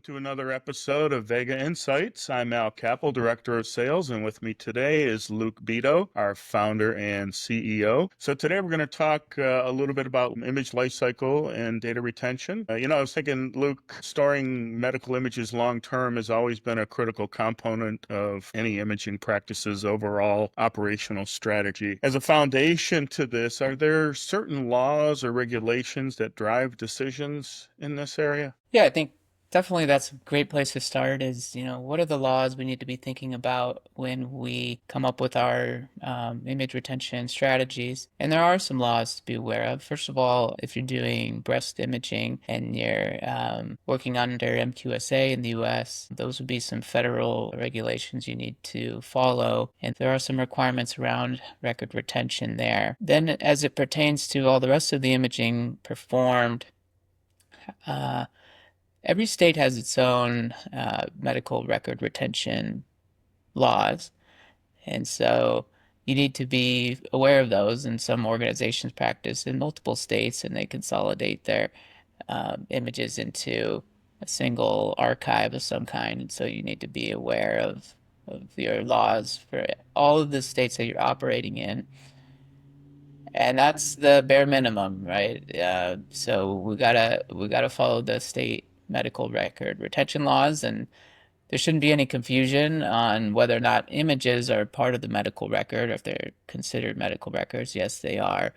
to another episode of Vega Insights. I'm Al Capel, Director of Sales, and with me today is Luke Beto, our founder and CEO. So today we're going to talk a little bit about image lifecycle and data retention. I was thinking, Luke, storing medical images long-term has always been a critical component of any imaging practice's overall operational strategy. As a foundation to this, are there certain laws or regulations that drive decisions in this area? Yeah, I think definitely that's a great place to start is, what are the laws we need to be thinking about when we come up with our image retention strategies? And there are some laws to be aware of. First of all, if you're doing breast imaging and you're working under MQSA in the US, those would be some federal regulations you need to follow. And there are some requirements around record retention there. Then, as it pertains to all the rest of the imaging performed, uh, every state has its own medical record retention laws, and so you need to be aware of those. And some organizations practice in multiple states, and they consolidate their images into a single archive of some kind. And so you need to be aware of your laws for all of the states that you're operating in. And that's the bare minimum, right? So we gotta follow the state medical record retention laws, and there shouldn't be any confusion on whether or not images are part of the medical record, or if they're considered medical records. Yes, they are,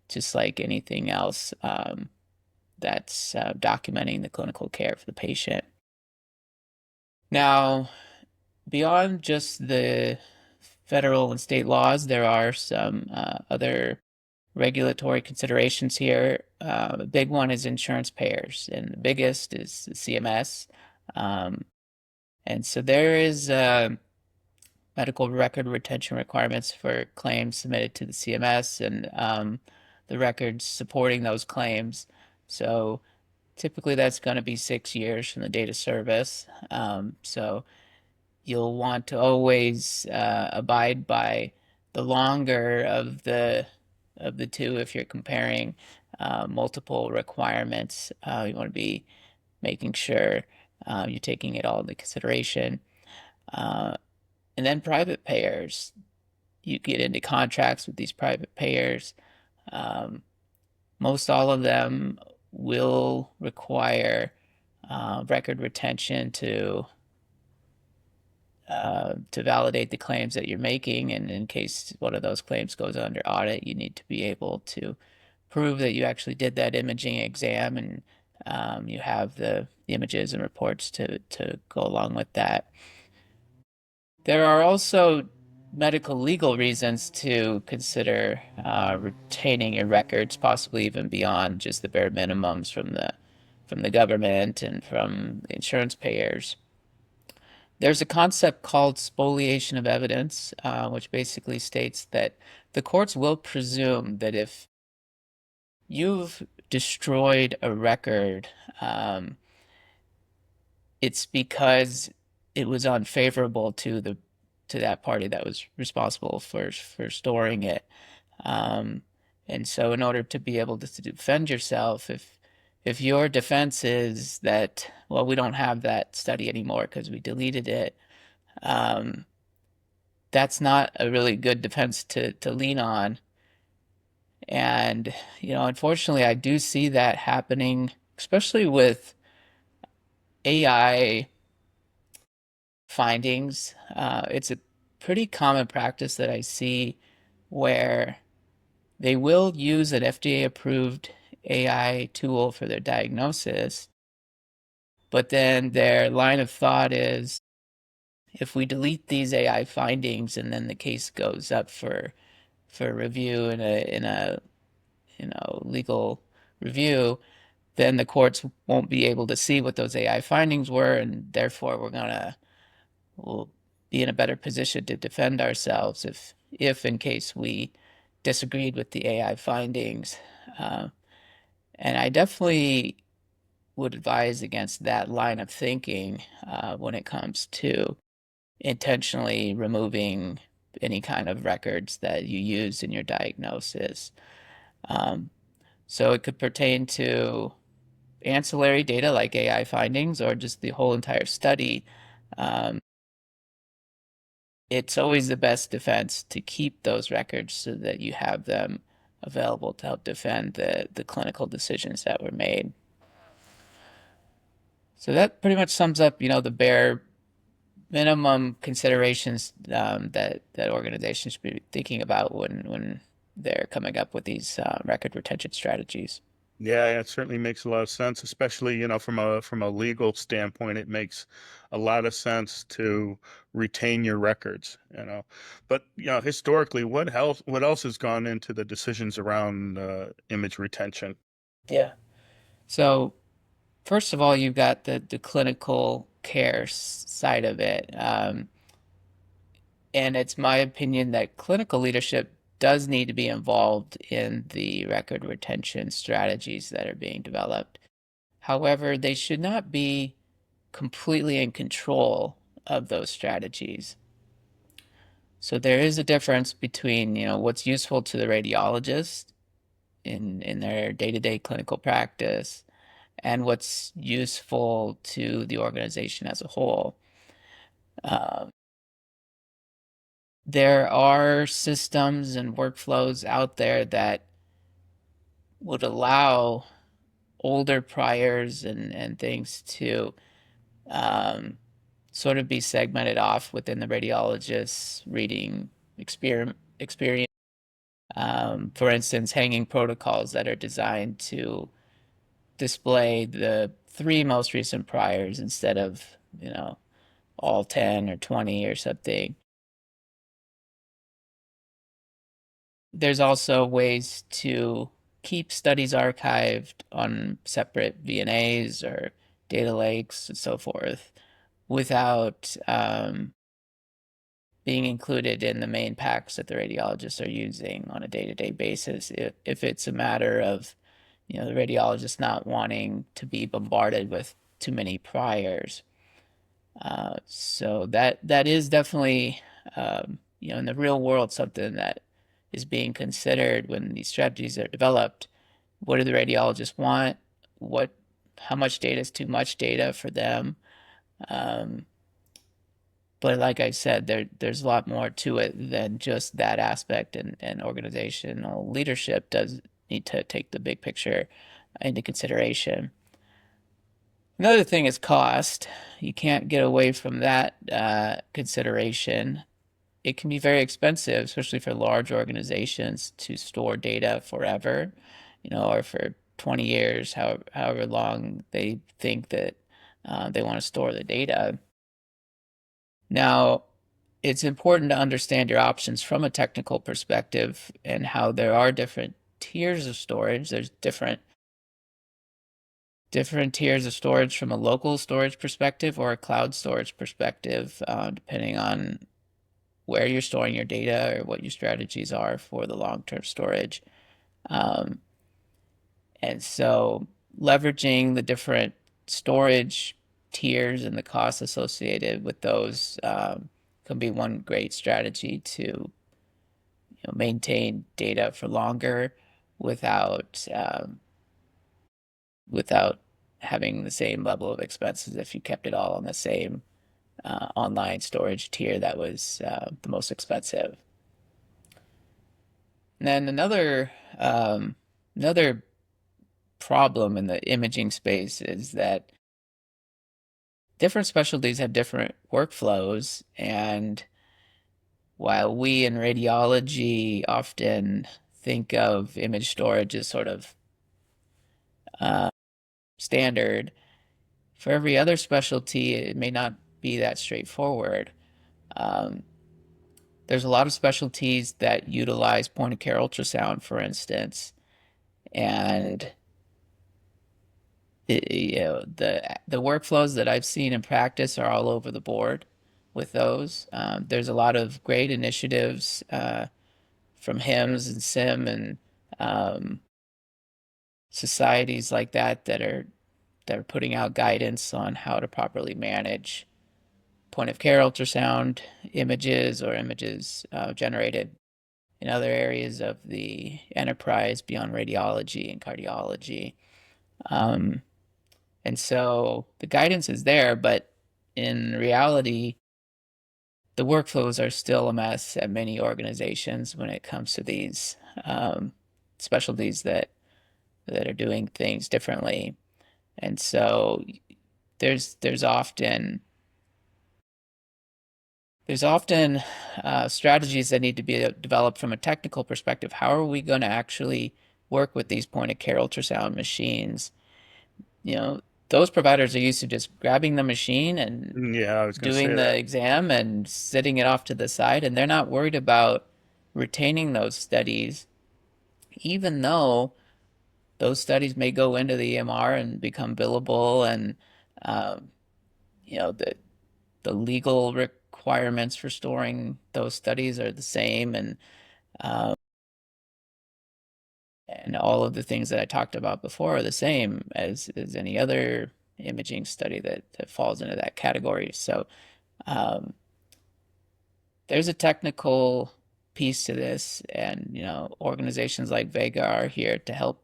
just like anything else that's documenting the clinical care for the patient. Now, beyond just the federal and state laws, there are some other regulatory considerations here. The big one is insurance payers, and the biggest is the CMS. Um, and so there is medical record retention requirements for claims submitted to the CMS, and the records supporting those claims. So typically that's going to be 6 years from the date of service. So you'll want to always abide by the longer of the two if you're comparing multiple requirements. You want to be making sure you're taking it all into consideration. Uh, and then private payers, you get into contracts with these private payers. Um, Most all of them will require record retention to validate the claims that you're making. And in case one of those claims goes under audit, you need to be able to prove that you actually did that imaging exam, and you have the images and reports to go along with that. There are also medical legal reasons to consider retaining your records, possibly even beyond just the bare minimums from the government and from the insurance payers. There's a concept called spoliation of evidence, which basically states that the courts will presume that if you've destroyed a record, it's because it was unfavorable to that party that was responsible for storing it. Um, and so, in order to be able to defend yourself, if your defense is that, well, we don't have that study anymore because we deleted it, um, that's not a really good defense to lean on. And, unfortunately, I do see that happening, especially with AI findings. It's a pretty common practice that I see where they will use an FDA approved AI tool for their diagnosis, but then their line of thought is, if we delete these AI findings and then the case goes up for review in a legal review, then the courts won't be able to see what those AI findings were, and therefore we'll be in a better position to defend ourselves if in case we disagreed with the AI findings. Uh, and I definitely would advise against that line of thinking when it comes to intentionally removing any kind of records that you use in your diagnosis. Um, so it could pertain to ancillary data like AI findings or just the whole entire study, um, it's always the best defense to keep those records so that you have them available to help defend the clinical decisions that were made. So that pretty much sums up, the bare minimum considerations that organizations should be thinking about when they're coming up with these record retention strategies. Yeah, it certainly makes a lot of sense, especially, from a legal standpoint, it makes a lot of sense to retain your records, you know. But, historically, what else has gone into the decisions around image retention? Yeah. So first of all, you've got the clinical care side of it. And it's my opinion that clinical leadership does need to be involved in the record retention strategies that are being developed. However, they should not be completely in control of those strategies. So there is a difference between, what's useful to the radiologist in their day-to-day clinical practice and what's useful to the organization as a whole. Uh, there are systems and workflows out there that would allow older priors and things to um, sort of be segmented off within the radiologist's reading experience. For instance, hanging protocols that are designed to display the three most recent priors instead of, all 10 or 20 or something. There's also ways to keep studies archived on separate VNAs or data lakes and so forth without being included in the main packs that the radiologists are using on a day-to-day basis. If it's a matter of, the radiologist not wanting to be bombarded with too many priors. So that is definitely, in the real world, something that is being considered when these strategies are developed. What do the radiologists want? How much data is too much data for them? Um, but like I said, there's a lot more to it than just that aspect, and organizational leadership does need to take the big picture into consideration. Another thing is cost. You can't get away from that consideration. It can be very expensive, especially for large organizations, to store data forever, or for 20 years, however long they think that they want to store the data. Now, it's important to understand your options from a technical perspective and how there are different tiers of storage. There's different tiers of storage from a local storage perspective or a cloud storage perspective, depending on where you're storing your data or what your strategies are for the long-term storage. Um, and so leveraging the different storage tiers and the costs associated with those can be one great strategy to maintain data for longer without without having the same level of expenses if you kept it all on the same online storage tier that was the most expensive. And then another problem in the imaging space is that different specialties have different workflows, and while we in radiology often think of image storage as sort of uh, standard, for every other specialty, it may not be that straightforward. Um, there's a lot of specialties that utilize point of care ultrasound, for instance, and the workflows that I've seen in practice are all over the board with those. There's a lot of great initiatives from HIMSS and SIM and um, societies like that are putting out guidance on how to properly manage point of care ultrasound images or images generated in other areas of the enterprise beyond radiology and cardiology. Um, And so the guidance is there, but in reality, the workflows are still a mess at many organizations when it comes to these um, specialties that are doing things differently. And so there's often strategies that need to be developed from a technical perspective. How are we going to actually work with these point of care ultrasound machines? You know, those providers are used to just grabbing the machine and Yeah, I was going to doing say the that. exam and setting it off to the side, and they're not worried about retaining those studies, even though those studies may go into the EMR and become billable, and um, you know the legal requirements for storing those studies are the same, um, and all of the things that I talked about before are the same as any other imaging study that falls into that category. So um, there's a technical piece to this, and organizations like Vega are here to help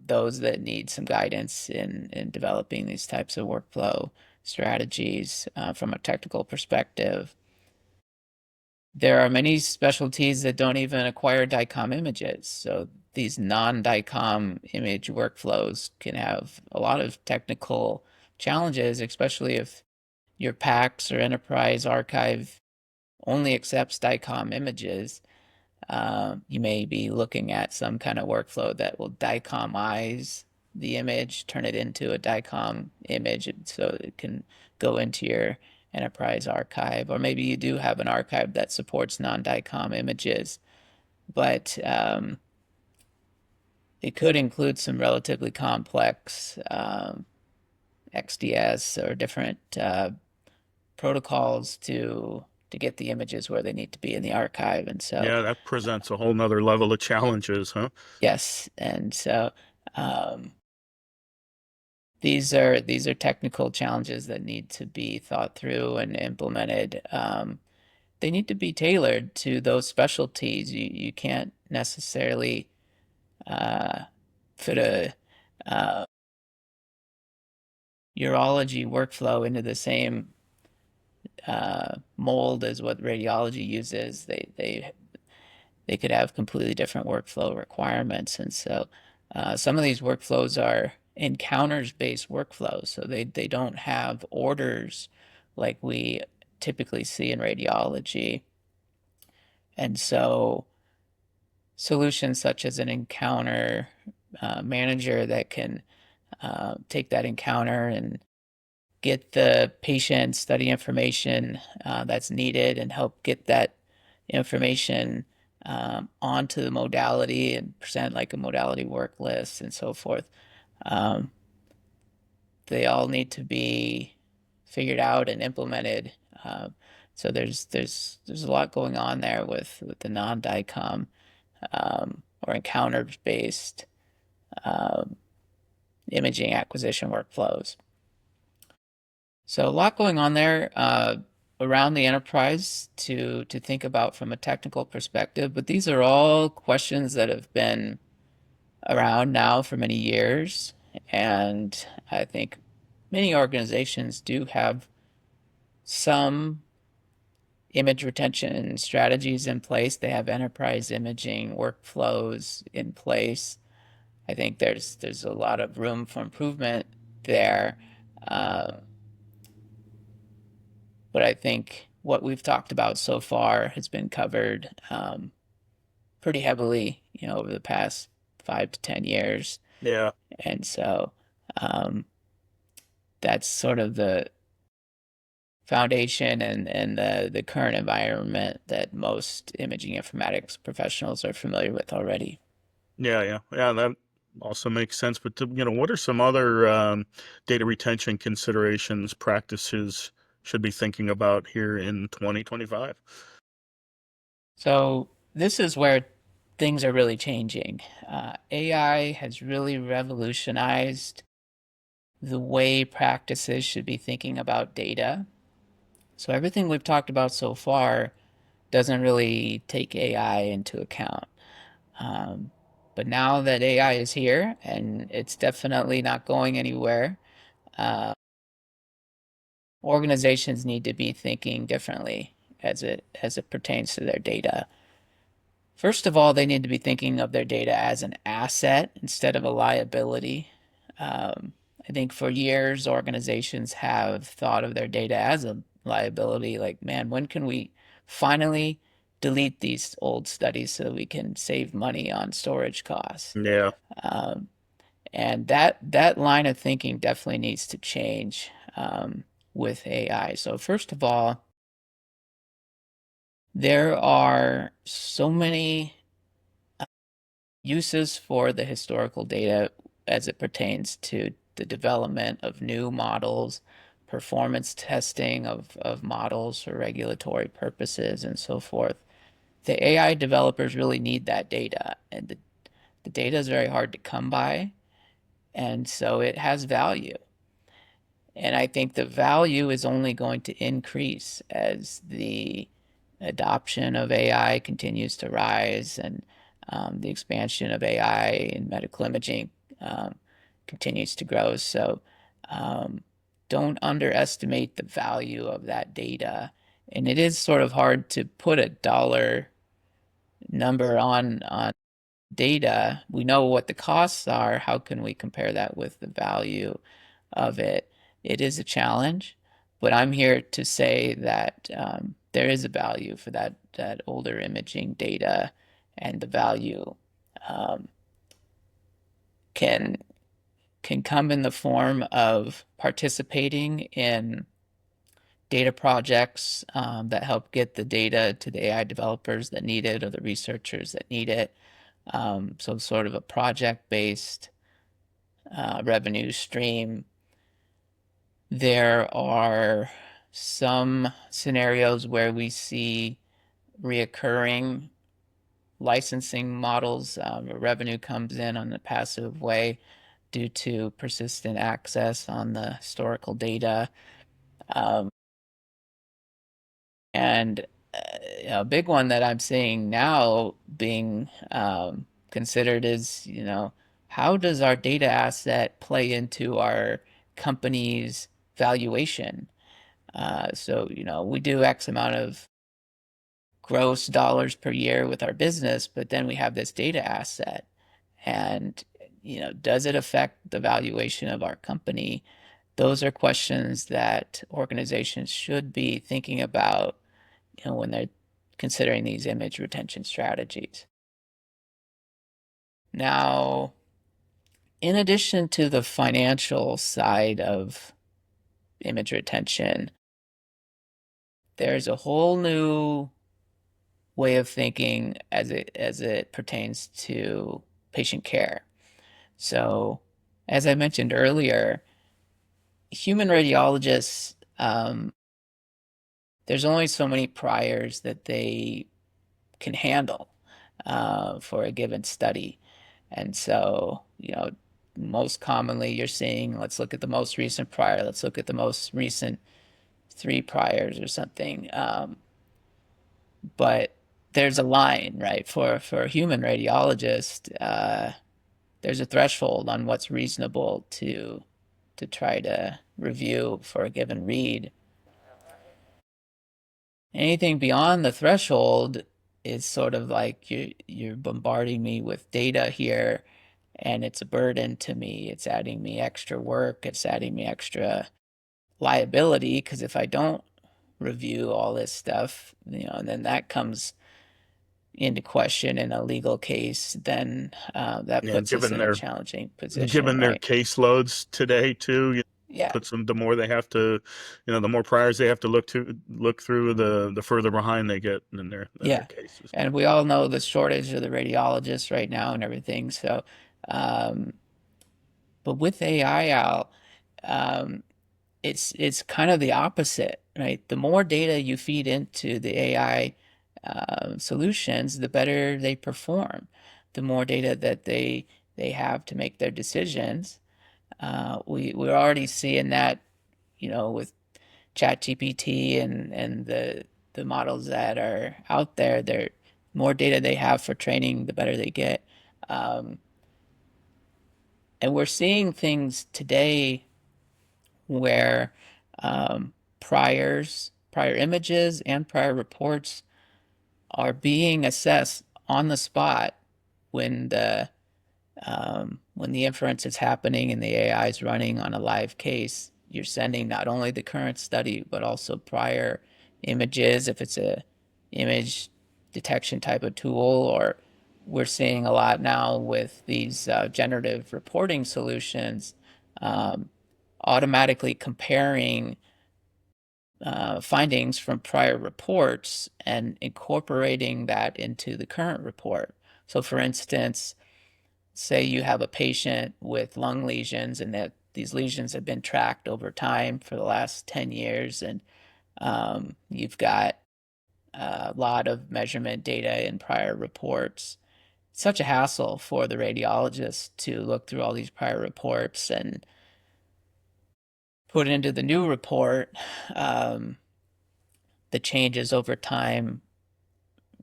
those that need some guidance in developing these types of workflow strategies from a technical perspective. There are many specialties that don't even acquire DICOM images, so these non-DICOM image workflows can have a lot of technical challenges, especially if your PACS or enterprise archive only accepts DICOM images. You may be looking at some kind of workflow that will DICOMize the image, turn it into a DICOM image so it can go into your enterprise archive. Or maybe you do have an archive that supports non-DICOM images, but it could include some relatively complex XDS or different protocols to get the images where they need to be in the archive. And so Yeah, that presents a whole nother level of challenges, huh? yes, and so um, these are technical challenges that need to be thought through and implemented. They need to be tailored to those specialties. You can't necessarily uh, fit a uh, urology workflow into the same mold as what radiology uses. They could have completely different workflow requirements. And so some of these workflows are encounters based workflows. So they don't have orders like we typically see in radiology. And so solutions such as an encounter manager that can take that encounter and get the patient study information that's needed and help get that information onto the modality and present like a modality work list and so forth. Um, they all need to be figured out and implemented. So there's a lot going on there with the non-DICOM or encounters based um, imaging acquisition workflows. So a lot going on there around the enterprise to think about from a technical perspective, but these are all questions that have been around now for many years, and I think many organizations do have some image retention strategies in place. They have enterprise imaging workflows in place. I think there's a lot of room for improvement there. Uh, But I think what we've talked about so far has been covered pretty heavily, over the past 5 to 10 years. Yeah. And so um, that's sort of the foundation and the current environment that most imaging informatics professionals are familiar with already. Yeah. That also makes sense. But what are some other data retention considerations, practices should be thinking about here in 2025? So this is where things are really changing. AI has really revolutionized the way practices should be thinking about data. So everything we've talked about so far doesn't really take AI into account. Um, But now that AI is here and it's definitely not going anywhere, uh, organizations need to be thinking differently as it pertains to their data. First of all, they need to be thinking of their data as an asset instead of a liability. Um, I think for years, organizations have thought of their data as a liability. Like, man, when can we finally delete these old studies so we can save money on storage costs? Yeah. Um, and that line of thinking definitely needs to change with AI. So first of all, there are so many uses for the historical data as it pertains to the development of new models, performance testing of models for regulatory purposes, and so forth. The AI developers really need that data, and the data is very hard to come by, and so it has value. And I think the value is only going to increase as the adoption of AI continues to rise and the expansion of AI in medical imaging um, continues to grow. So um, don't underestimate the value of that data. And it is sort of hard to put a dollar number on data. We know what the costs are. How can we compare that with the value of it? It is a challenge, but I'm here to say that there is a value for that older imaging data, and the value um, can can come in the form of participating in data projects that help get the data to the AI developers that need it or the researchers that need it. So sort of a project-based revenue stream. There are some scenarios where we see reoccurring licensing models. Revenue comes in on a passive way due to persistent access on the historical data. Um, and a big one that I'm seeing now being considered is, how does our data asset play into our company's valuation? So, we do X amount of gross dollars per year with our business, but then we have this data asset. And, does it affect the valuation of our company? Those are questions that organizations should be thinking about, when they're considering these image retention strategies. Now, in addition to the financial side of image retention, there's a whole new way of thinking as it pertains to patient care. So, as I mentioned earlier, human radiologists, there's only so many priors that they can handle for a given study. And so, most commonly you're seeing, let's look at the most recent prior, let's look at the most recent three priors or something. But there's a line, right? For a human radiologist, there's a threshold on what's reasonable to try to review for a given read. Anything beyond the threshold is sort of like you're bombarding me with data here, and it's a burden to me. It's adding me extra work. It's adding me extra liability because if I don't review all this stuff, and then that comes into question in a legal case, then that Yeah, puts us in a challenging position, given their right? caseloads today too, Yeah, puts them the more they have to, the more priors they have to look through, the further behind they get in their yeah. cases. And we all know the shortage of the radiologists right now and everything. So, um, but with AI, Al, um, it's kind of the opposite, right? The more data you feed into the AI solutions, the better they perform. The more data that they have to make their decisions. We're already seeing that, with ChatGPT and the models that are out there. They're more data they have for training, the better they get. Um, and we're seeing things today where um, prior images and prior reports are being assessed on the spot when the inference is happening and the AI is running on a live case. You're sending not only the current study but also prior images if it's a image detection type of tool, or we're seeing a lot now with these generative reporting solutions, um, automatically comparing findings from prior reports and incorporating that into the current report. So, for instance, say you have a patient with lung lesions and that these lesions have been tracked over time for the last 10 years, and you've got a lot of measurement data in prior reports. It's such a hassle for the radiologist to look through all these prior reports and put into the new report um, the changes over time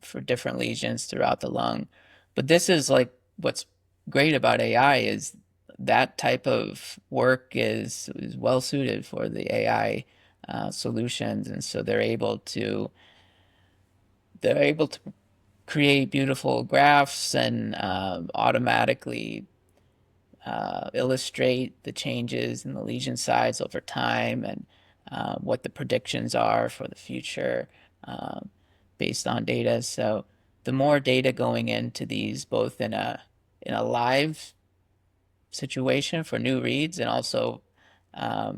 for different lesions throughout the lung. But this is like what's great about AI is that type of work is well suited for the AI solutions, and so they're able to create beautiful graphs and automatically illustrate the changes in the lesion size over time and what the predictions are for the future um, based on data. So the more data going into these, both in a live situation for new reads and also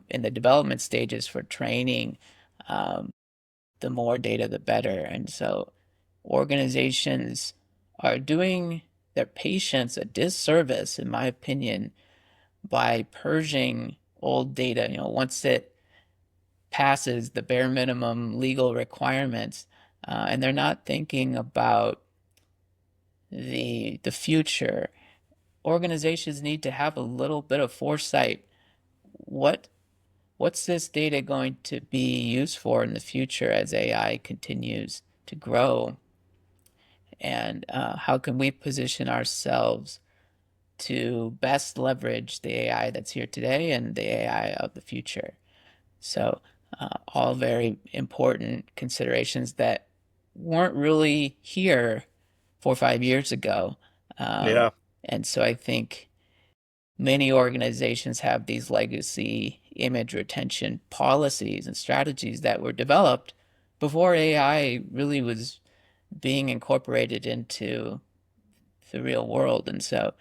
in the development stages for training, um, the more data, the better. And so organizations are doing their patients a disservice, in my opinion, by purging old data. Once it passes the bare minimum legal requirements, and they're not thinking about the future. Organizations need to have a little bit of foresight. What what's this data going to be used for in the future as AI continues to grow? And how can we position ourselves to best leverage the AI that's here today and the AI of the future? So, all very important considerations that weren't really here 4 or 5 years ago. Um, Yeah. and so I think many organizations have these legacy image retention policies and strategies that were developed before AI really was being incorporated into the real world. And so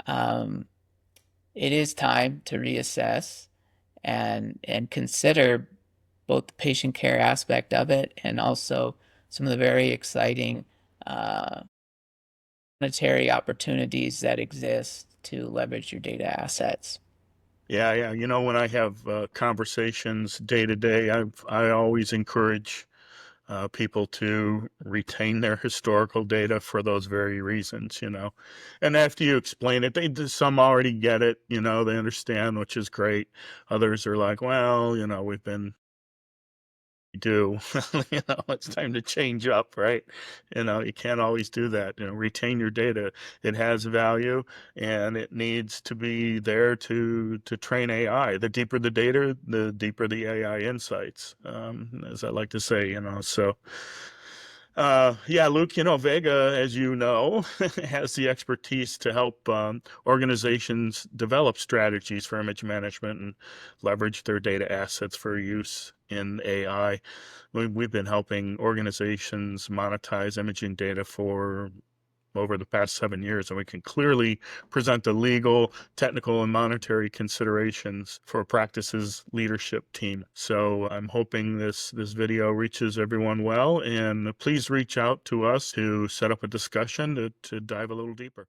um, it is time to reassess and consider both the patient care aspect of it and also some of the very exciting uh, monetary opportunities that exist to leverage your data assets. Yeah, yeah. When I have conversations day to day, I always encourage people to retain their historical data for those very reasons. And after you explain it, some already get it, they understand, which is great. Others are like, well, we've been do. It's time to change up, right? You can't always do that. Retain your data. It has value and it needs to be there to train AI. The deeper the data, the deeper the AI insights, as I like to say. So yeah, Luke, Vega, as you know, has the expertise to help organizations develop strategies for image management and leverage their data assets for use in AI. We've been helping organizations monetize imaging data for over the past 7 years, and we can clearly present the legal, technical, and monetary considerations for a practice's leadership team. So I'm hoping this video reaches everyone well, and please reach out to us to set up a discussion to dive a little deeper.